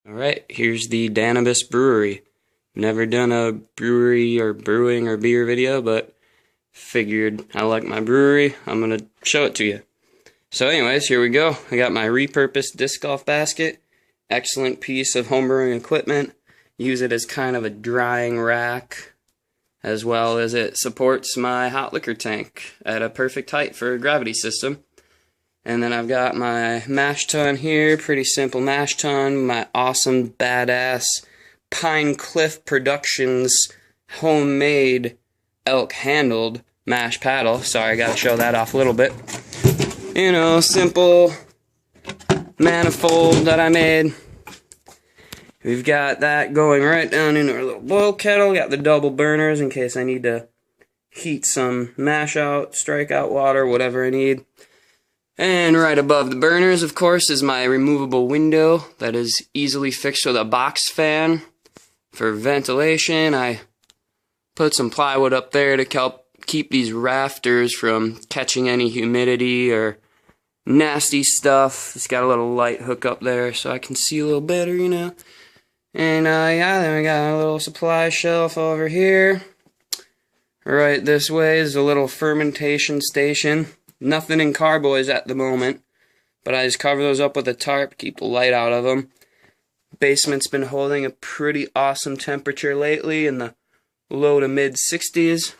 Alright, here's the Dannabyss brewery. Never done a brewery or brewing or beer video, but figured I like my brewery, I'm gonna show it to you. So anyways, here we go. I got my repurposed disc golf basket. Excellent piece of homebrewing equipment. Use it as kind of a drying rack, as well as it supports my hot liquor tank at a perfect height for a gravity system. And then I've got my mash tun here, pretty simple mash tun, my awesome badass Pine Cliff Productions homemade elk handled mash paddle. Sorry, I gotta show that off a little bit. You know, simple manifold that I made. We've got that going right down into our little boil kettle. Got the double burners in case I need to heat some mash out, strike out water, whatever I need. And right above the burners, of course, is my removable window that is easily fixed with a box fan. For ventilation, I put some plywood up there to help keep these rafters from catching any humidity or nasty stuff. It's got a little light hook up there so I can see a little better, you know. And yeah, then we got a little supply shelf over here. Right this way is a little fermentation station. Nothing in carboys at the moment, but I just cover those up with a tarp, keep the light out of them. Basement's been holding a pretty awesome temperature lately in the low to mid 60s.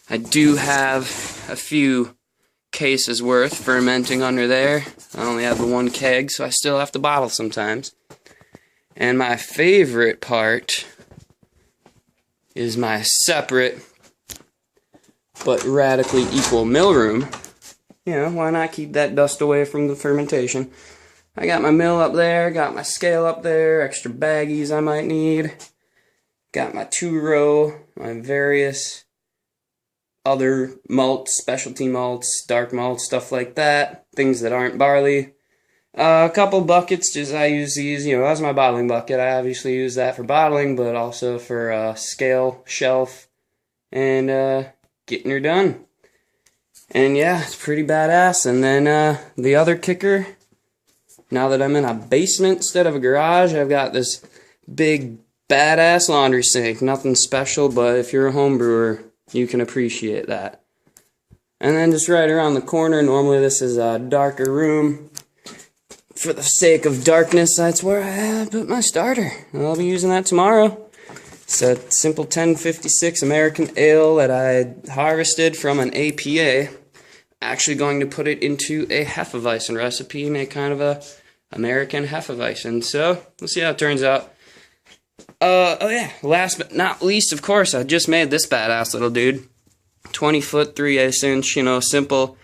I do have a few cases worth fermenting under there. I only have the one keg, so I still have to bottle sometimes. And my favorite part is my separate but radically equal mill room. You know, why not keep that dust away from the fermentation? I got my mill up there, got my scale up there, extra baggies I might need. Got my 2-row, my various other malts, specialty malts, dark malts, stuff like that. Things that aren't barley. A couple buckets, just I use these, you know, that's my bottling bucket. I obviously use that for bottling, but also for scale, shelf, and getting her done. And yeah, it's pretty badass. And then the other kicker, now that I'm in a basement instead of a garage, I've got this big badass laundry sink. Nothing special, but if you're a home brewer, you can appreciate that. And then just right around the corner, normally this is a darker room. For the sake of darkness, that's where I put my starter. I'll be using that tomorrow. It's a simple 1056 American ale that I harvested from an APA. Actually going to put it into a Hefeweizen recipe, make kind of a American Hefeweizen. So, we'll see how it turns out. Oh yeah, last but not least, of course, I just made this badass little dude. 20-foot, 3/8 inch, you know, simple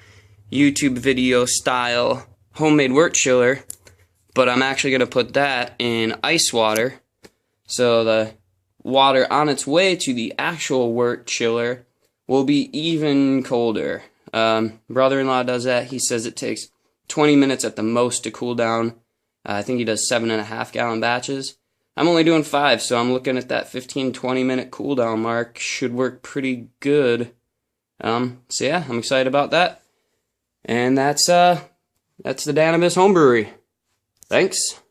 YouTube video style homemade wort chiller. But I'm actually going to put that in ice water. So the water on its way to the actual wort chiller will be even colder. Brother-in-law does that. He says it takes 20 minutes at the most to cool down. I think he does 7.5 gallon batches. I'm only doing 5, so I'm looking at that 15-20 minute cool down mark. Should work pretty good. So yeah, I'm excited about that. And that's the Dannabyss Home Brewery. Thanks.